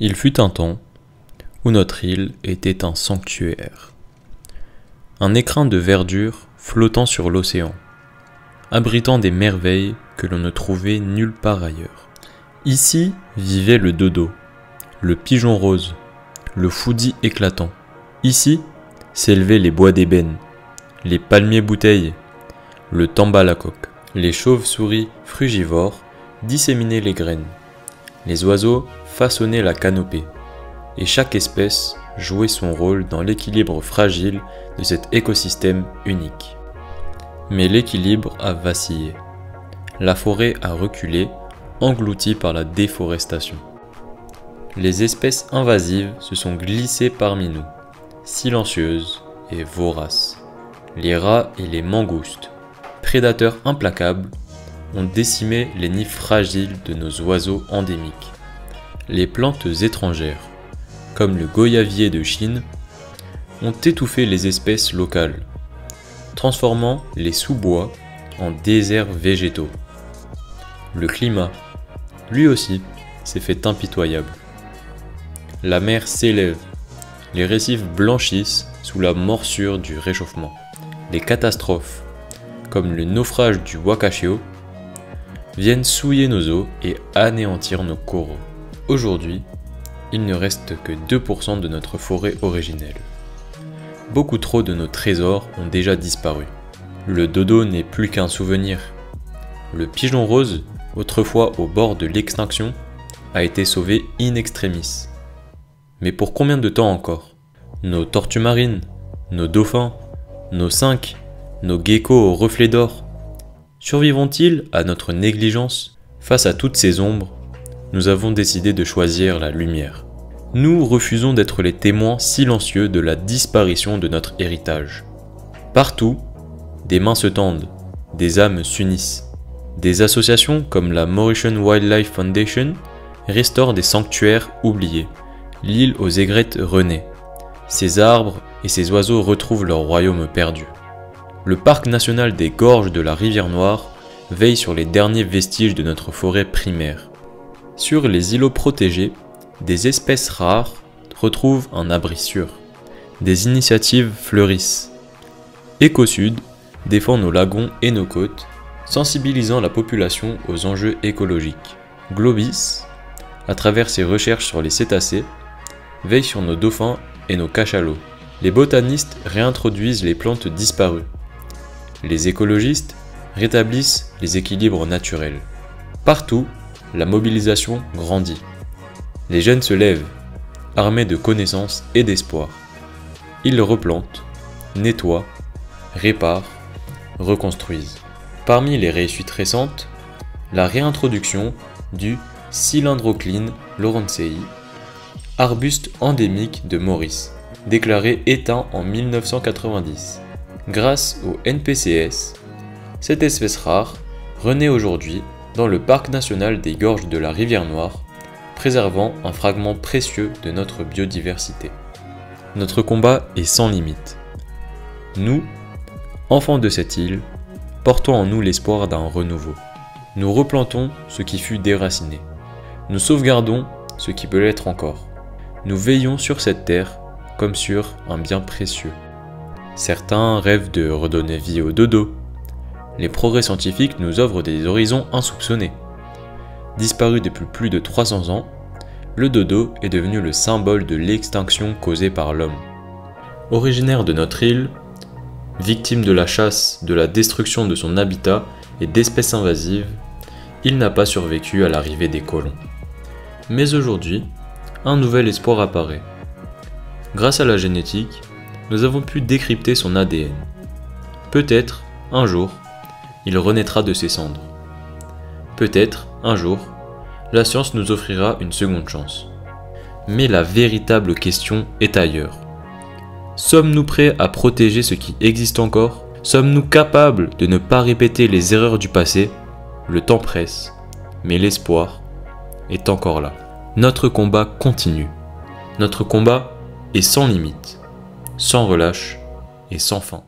Il fut un temps où notre île était un sanctuaire, un écrin de verdure flottant sur l'océan, abritant des merveilles que l'on ne trouvait nulle part ailleurs. Ici vivait le dodo, le pigeon rose, le foodie éclatant. Ici s'élevaient les bois d'ébène, les palmiers bouteilles, le tambalacoque. Les chauves-souris frugivores disséminaient les graines, les oiseaux façonnaient la canopée, et chaque espèce jouait son rôle dans l'équilibre fragile de cet écosystème unique. Mais l'équilibre a vacillé. La forêt a reculé, engloutie par la déforestation. Les espèces invasives se sont glissées parmi nous, silencieuses et voraces. Les rats et les mangoustes, prédateurs implacables, ont décimé les nids fragiles de nos oiseaux endémiques. Les plantes étrangères, comme le goyavier de Chine, ont étouffé les espèces locales, transformant les sous-bois en déserts végétaux. Le climat, lui aussi, s'est fait impitoyable. La mer s'élève, les récifs blanchissent sous la morsure du réchauffement. Les catastrophes, comme le naufrage du Wakashio, viennent souiller nos eaux et anéantir nos coraux. Aujourd'hui, il ne reste que 2% de notre forêt originelle. Beaucoup trop de nos trésors ont déjà disparu. Le dodo n'est plus qu'un souvenir. Le pigeon rose, autrefois au bord de l'extinction, a été sauvé in extremis. Mais pour combien de temps encore? Nos tortues marines, nos dauphins, nos cinques, nos geckos aux reflets d'or, survivront-ils à notre négligence? Face à toutes ces ombres, nous avons décidé de choisir la lumière. Nous refusons d'être les témoins silencieux de la disparition de notre héritage. Partout, des mains se tendent, des âmes s'unissent. Des associations comme la Mauritian Wildlife Foundation restaurent des sanctuaires oubliés. L'île aux aigrettes renaît. Ses arbres et ses oiseaux retrouvent leur royaume perdu. Le parc national des gorges de la Rivière Noire veille sur les derniers vestiges de notre forêt primaire. Sur les îlots protégés, des espèces rares retrouvent un abri sûr. Des initiatives fleurissent. Écosud défend nos lagons et nos côtes, sensibilisant la population aux enjeux écologiques. Globis, à travers ses recherches sur les cétacés, veille sur nos dauphins et nos cachalots. Les botanistes réintroduisent les plantes disparues. Les écologistes rétablissent les équilibres naturels. Partout, la mobilisation grandit. Les jeunes se lèvent, armés de connaissances et d'espoir. Ils replantent, nettoient, réparent, reconstruisent. Parmi les réussites récentes, la réintroduction du Cylindrocline lawrencei, arbuste endémique de Maurice, déclaré éteint en 1990. Grâce au NPCS, cette espèce rare renaît aujourd'hui dans le parc national des gorges de la Rivière Noire, préservant un fragment précieux de notre biodiversité. Notre combat est sans limite. Nous, enfants de cette île, portons en nous l'espoir d'un renouveau. Nous replantons ce qui fut déraciné. Nous sauvegardons ce qui peut l'être encore. Nous veillons sur cette terre comme sur un bien précieux. Certains rêvent de redonner vie au dodo. Les progrès scientifiques nous offrent des horizons insoupçonnés. Disparu depuis plus de 300 ans, le dodo est devenu le symbole de l'extinction causée par l'homme. Originaire de notre île, victime de la chasse, de la destruction de son habitat et d'espèces invasives, il n'a pas survécu à l'arrivée des colons. Mais aujourd'hui, un nouvel espoir apparaît. Grâce à la génétique, nous avons pu décrypter son ADN. Peut-être, un jour, il renaîtra de ses cendres. Peut-être, un jour, la science nous offrira une seconde chance. Mais la véritable question est ailleurs. Sommes-nous prêts à protéger ce qui existe encore? Sommes-nous capables de ne pas répéter les erreurs du passé? Le temps presse, mais l'espoir est encore là. Notre combat continue. Notre combat est sans limite, sans relâche et sans fin.